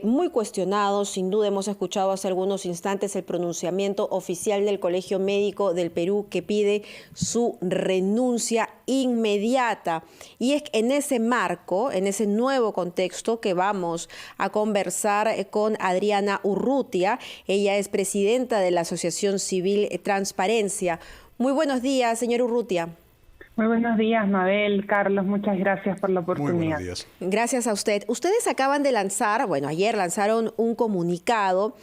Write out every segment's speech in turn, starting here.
muy cuestionado. Sin duda hemos escuchado hace algunos instantes el pronunciamiento oficial del Colegio Médico del Perú que pide su renuncia inmediata. Y es en ese marco, en ese nuevo contexto que vamos a conversar con Adriana Urrutia. Ella es presidenta de la Asociación Civil Transparencia. Muy buenos días, señor Urrutia. Muy buenos días, Mabel, Carlos, muchas gracias por la oportunidad. Muy buenos días. Gracias a usted. Ustedes acaban de lanzar, bueno, ayer lanzaron un comunicado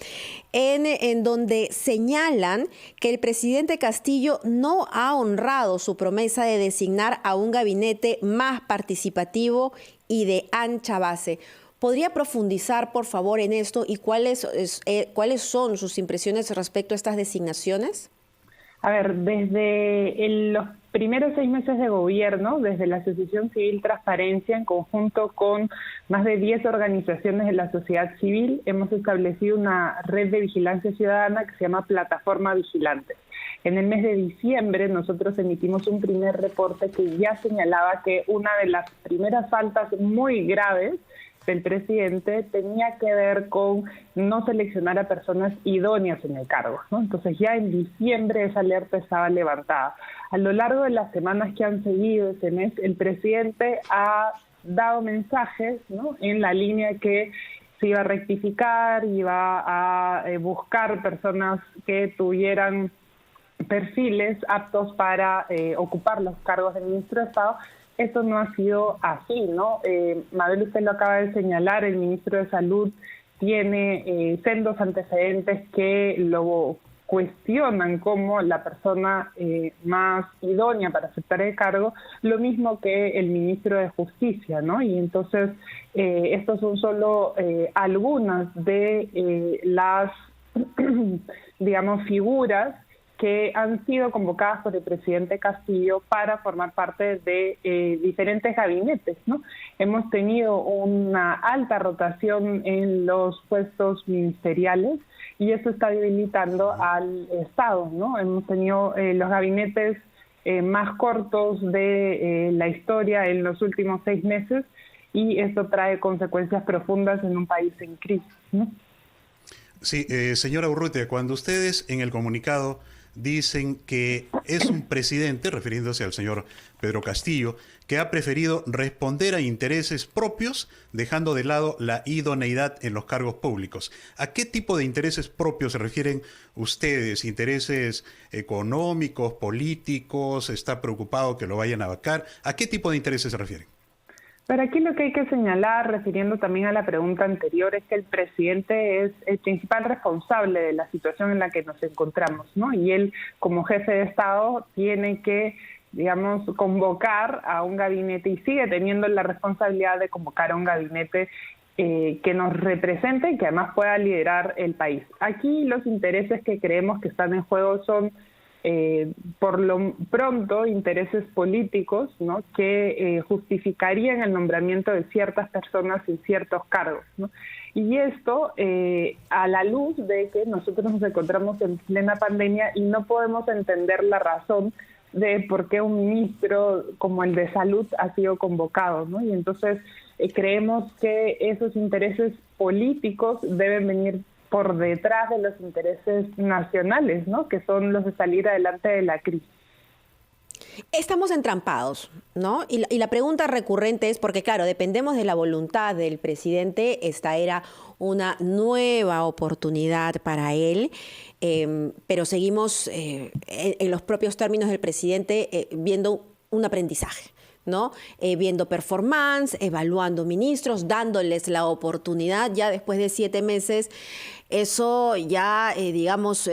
en donde señalan que el presidente Castillo no ha honrado su promesa de designar a un gabinete más participativo y de ancha base. ¿Podría profundizar, por favor, en esto y cuáles son sus impresiones respecto a estas designaciones? A ver, desde los primeros 6 meses de gobierno, desde la Asociación Civil Transparencia, en conjunto con más de 10 organizaciones de la sociedad civil, hemos establecido una red de vigilancia ciudadana que se llama Plataforma Vigilante. En el mes de diciembre nosotros emitimos un primer reporte que ya señalaba que una de las primeras faltas muy graves del presidente tenía que ver con no seleccionar a personas idóneas en el cargo, ¿no? Entonces ya en diciembre esa alerta estaba levantada. A lo largo de las semanas que han seguido ese mes, el presidente ha dado mensajes, ¿no?, en la línea que se iba a rectificar, iba a buscar personas que tuvieran perfiles aptos para ocupar los cargos de ministro de Estado. Esto no ha sido así, ¿no? Mabel, usted lo acaba de señalar, el ministro de Salud tiene sendos antecedentes que lo cuestionan como la persona más idónea para aceptar el cargo, lo mismo que el ministro de Justicia, ¿no? Y entonces estos son solo algunas de las, digamos, figuras que han sido convocadas por el presidente Castillo para formar parte de diferentes gabinetes, ¿no? Hemos tenido una alta rotación en los puestos ministeriales y eso está debilitando al Estado, ¿no? Hemos tenido los gabinetes más cortos de la historia en los últimos 6 meses y esto trae consecuencias profundas en un país en crisis, ¿no? Sí, señora Urrutia, cuando ustedes en el comunicado dicen que es un presidente, refiriéndose al señor Pedro Castillo, que ha preferido responder a intereses propios, dejando de lado la idoneidad en los cargos públicos. ¿A qué tipo de intereses propios se refieren ustedes? ¿Intereses económicos, políticos? ¿Está preocupado que lo vayan a vacar? ¿A qué tipo de intereses se refieren? Pero aquí lo que hay que señalar, refiriendo también a la pregunta anterior, es que el presidente es el principal responsable de la situación en la que nos encontramos, ¿no? Y él, como jefe de Estado, tiene que, digamos, convocar a un gabinete y sigue teniendo la responsabilidad de convocar a un gabinete que nos represente y que además pueda liderar el país. Aquí los intereses que creemos que están en juego son por lo pronto intereses políticos, ¿no?, que justificarían el nombramiento de ciertas personas en ciertos cargos, ¿no? Y esto a la luz de que nosotros nos encontramos en plena pandemia y no podemos entender la razón de por qué un ministro como el de Salud ha sido convocado, ¿no? Y entonces creemos que esos intereses políticos deben venir por detrás de los intereses nacionales, ¿no?, que son los de salir adelante de la crisis. Estamos entrampados, ¿no? Y la pregunta recurrente es, porque claro, dependemos de la voluntad del presidente, esta era una nueva oportunidad para él, pero seguimos en los propios términos del presidente viendo un aprendizaje, ¿no? Viendo performance, evaluando ministros, dándoles la oportunidad ya después de 7 meses. Eso ya, digamos,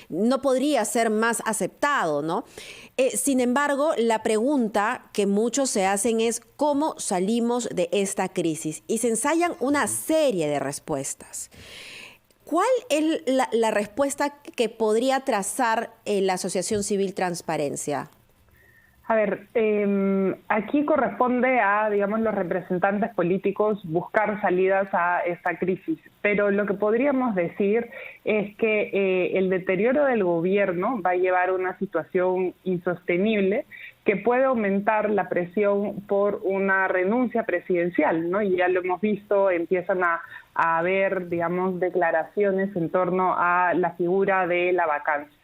no podría ser más aceptado, ¿no? Sin embargo, la pregunta que muchos se hacen es ¿cómo salimos de esta crisis? Y se ensayan una serie de respuestas. ¿Cuál es la respuesta que podría trazar la Asociación Civil Transparencia? A ver, aquí corresponde a, digamos, los representantes políticos buscar salidas a esta crisis, pero lo que podríamos decir es que el deterioro del gobierno va a llevar a una situación insostenible que puede aumentar la presión por una renuncia presidencial, ¿no? Y ya lo hemos visto, empiezan a haber, digamos, declaraciones en torno a la figura de la vacancia.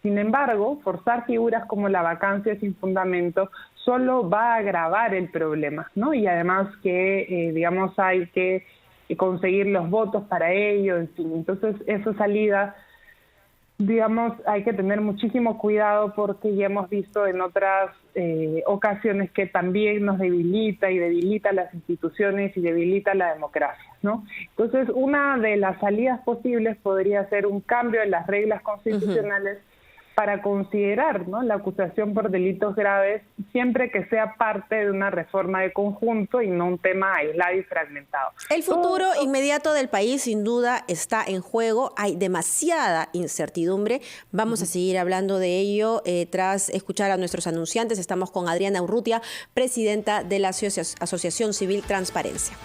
Sin embargo, forzar figuras como la vacancia sin fundamento solo va a agravar el problema, ¿no? Y además que, digamos, hay que conseguir los votos para ello, en fin. Entonces, esa salida, digamos, hay que tener muchísimo cuidado porque ya hemos visto en otras ocasiones que también nos debilita y debilita las instituciones y debilita la democracia, ¿no? Entonces, una de las salidas posibles podría ser un cambio en las reglas constitucionales para considerar, ¿no?, la acusación por delitos graves siempre que sea parte de una reforma de conjunto y no un tema aislado y fragmentado. El futuro inmediato del país sin duda está en juego, hay demasiada incertidumbre. Vamos a seguir hablando de ello tras escuchar a nuestros anunciantes. Estamos con Adriana Urrutia, presidenta de la Asociación Civil Transparencia.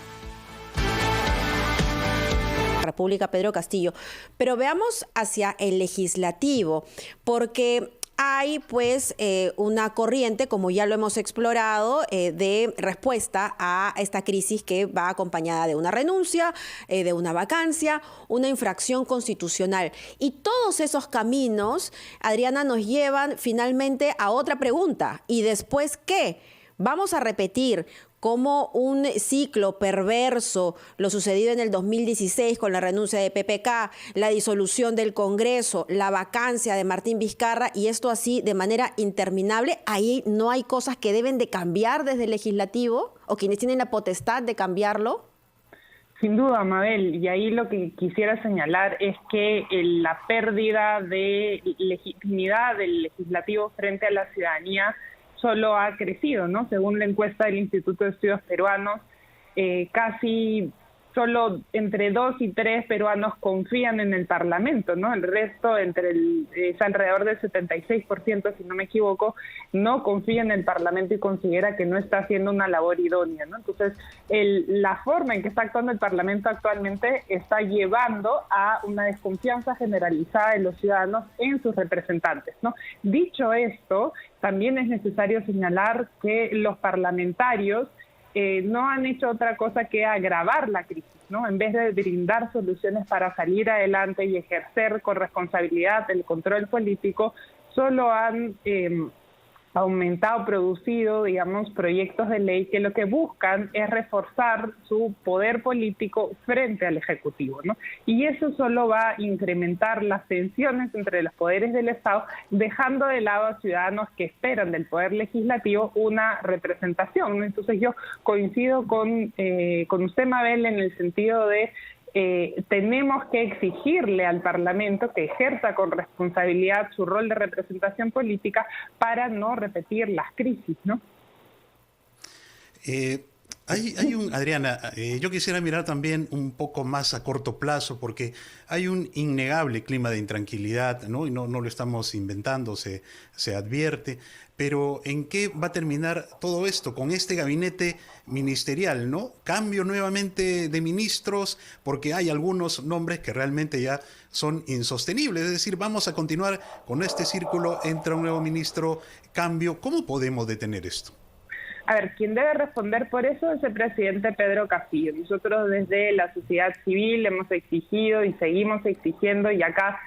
República Pedro Castillo. Pero veamos hacia el legislativo, porque hay pues una corriente, como ya lo hemos explorado, de respuesta a esta crisis que va acompañada de una renuncia, de una vacancia, una infracción constitucional. Y todos esos caminos, Adriana, nos llevan finalmente a otra pregunta. ¿Y después qué? Vamos a repetir como un ciclo perverso lo sucedido en el 2016 con la renuncia de PPK, la disolución del Congreso, la vacancia de Martín Vizcarra, y esto así de manera interminable. Ahí no hay cosas que deben de cambiar desde el legislativo o quienes tienen la potestad de cambiarlo. Sin duda, Mabel, y ahí lo que quisiera señalar es que la pérdida de legitimidad del legislativo frente a la ciudadanía solo ha crecido, ¿no? Según la encuesta del Instituto de Estudios Peruanos, casi solo entre 2 y 3 peruanos confían en el Parlamento, ¿no? El resto, es alrededor del 76%, si no me equivoco, no confía en el Parlamento y considera que no está haciendo una labor idónea, ¿no? Entonces, la forma en que está actuando el Parlamento actualmente está llevando a una desconfianza generalizada de los ciudadanos en sus representantes, ¿no? Dicho esto, también es necesario señalar que los parlamentarios no han hecho otra cosa que agravar la crisis, ¿no? En vez de brindar soluciones para salir adelante y ejercer con responsabilidad el control político, solo han producido, digamos, proyectos de ley que lo que buscan es reforzar su poder político frente al Ejecutivo, ¿no? Y eso solo va a incrementar las tensiones entre los poderes del Estado, dejando de lado a ciudadanos que esperan del Poder Legislativo una representación, ¿no? Entonces yo coincido con usted, Mabel, en el sentido de tenemos que exigirle al Parlamento que ejerza con responsabilidad su rol de representación política para no repetir las crisis, ¿no? Adriana, yo quisiera mirar también un poco más a corto plazo, porque hay un innegable clima de intranquilidad, ¿no? Y no lo estamos inventando, se advierte. Pero ¿en qué va a terminar todo esto con este gabinete ministerial, ¿no? Cambio nuevamente de ministros, porque hay algunos nombres que realmente ya son insostenibles. Es decir, vamos a continuar con este círculo, entra un nuevo ministro, cambio. ¿Cómo podemos detener esto? A ver, quien debe responder por eso es el presidente Pedro Castillo. Nosotros desde la sociedad civil hemos exigido y seguimos exigiendo, y acá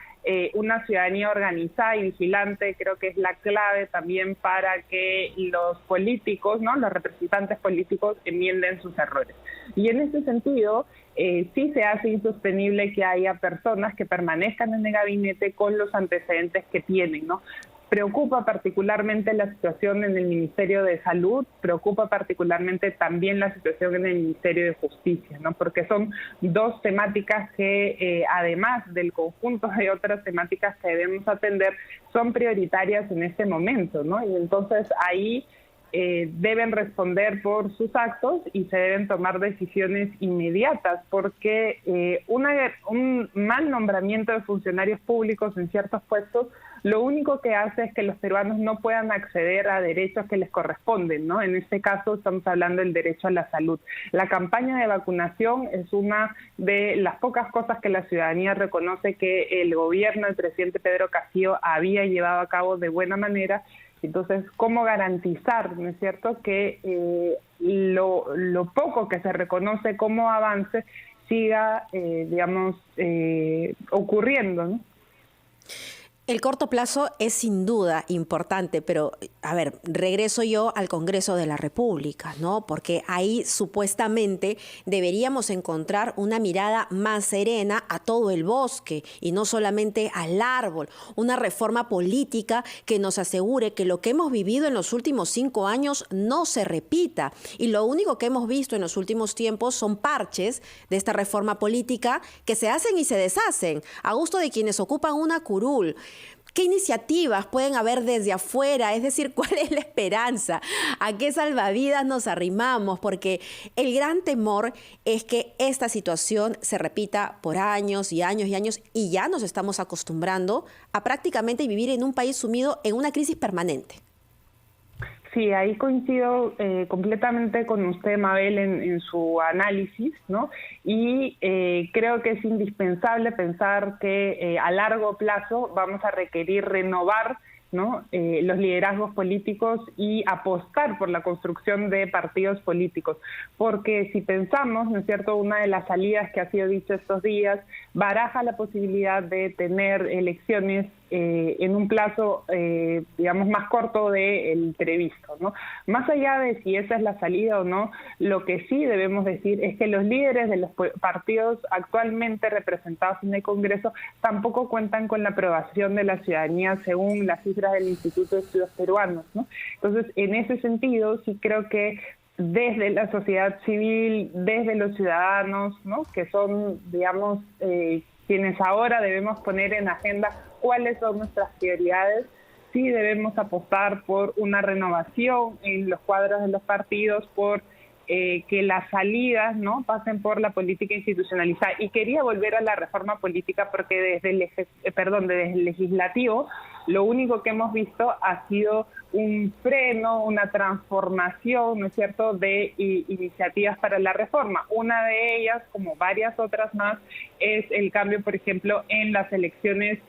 una ciudadanía organizada y vigilante creo que es la clave también para que los políticos, ¿no?, los representantes políticos enmienden sus errores. Y en ese sentido, sí se hace insostenible que haya personas que permanezcan en el gabinete con los antecedentes que tienen, ¿no? Preocupa particularmente la situación en el Ministerio de Salud, preocupa particularmente también la situación en el Ministerio de Justicia, ¿no? Porque son dos temáticas que, además del conjunto de otras temáticas que debemos atender, son prioritarias en este momento, ¿no? Y entonces ahí deben responder por sus actos y se deben tomar decisiones inmediatas, porque un mal nombramiento de funcionarios públicos en ciertos puestos lo único que hace es que los peruanos no puedan acceder a derechos que les corresponden, ¿no? En este caso estamos hablando del derecho a la salud. La campaña de vacunación es una de las pocas cosas que la ciudadanía reconoce que el gobierno del presidente Pedro Castillo había llevado a cabo de buena manera, Entonces, ¿cómo garantizar, ¿no es cierto?, que lo poco que se reconoce como avance siga, ocurriendo, ¿no? El corto plazo es sin duda importante, pero, a ver, regreso yo al Congreso de la República, ¿no? Porque ahí supuestamente deberíamos encontrar una mirada más serena a todo el bosque y no solamente al árbol. Una reforma política que nos asegure que lo que hemos vivido en los últimos 5 años no se repita. Y lo único que hemos visto en los últimos tiempos son parches de esta reforma política que se hacen y se deshacen a gusto de quienes ocupan una curul. ¿Qué iniciativas pueden haber desde afuera? Es decir, ¿cuál es la esperanza? ¿A qué salvavidas nos arrimamos? Porque el gran temor es que esta situación se repita por años y años y años y ya nos estamos acostumbrando a prácticamente vivir en un país sumido en una crisis permanente. Sí, ahí coincido completamente con usted, Mabel, en su análisis, ¿no? Y creo que es indispensable pensar que a largo plazo vamos a requerir renovar, ¿no?, los liderazgos políticos y apostar por la construcción de partidos políticos. Porque si pensamos, ¿no es cierto?, una de las salidas que ha sido dicho estos días, baraja la posibilidad de tener elecciones en un plazo, más corto del previsto, ¿no? Más allá de si esa es la salida o no, lo que sí debemos decir es que los líderes de los partidos actualmente representados en el Congreso tampoco cuentan con la aprobación de la ciudadanía según las cifras del Instituto de Estudios Peruanos, ¿no? Entonces, en ese sentido, sí creo que desde la sociedad civil, desde los ciudadanos, ¿no?, que son, quienes ahora debemos poner en agenda cuáles son nuestras prioridades, sí debemos apostar por una renovación en los cuadros de los partidos, por que las salidas, ¿no?, pasen por la política institucionalizada. Y quería volver a la reforma política porque desde el legislativo lo único que hemos visto ha sido un freno, una transformación, ¿no es cierto?, de iniciativas para la reforma. Una de ellas, como varias otras más, es el cambio, por ejemplo, en las elecciones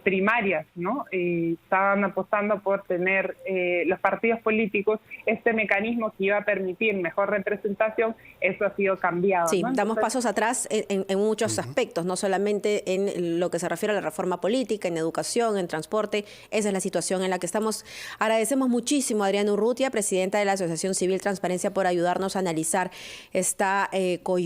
primarias, ¿no? Estaban apostando por tener los partidos políticos este mecanismo que iba a permitir mejor representación. Eso ha sido cambiado, Sí, ¿no? damos pasos atrás en muchos aspectos, no solamente en lo que se refiere a la reforma política, en educación, en transporte. Esa es la situación en la que estamos. Agradecemos muchísimo a Adriana Urrutia, presidenta de la Asociación Civil Transparencia, por ayudarnos a analizar esta coyuntura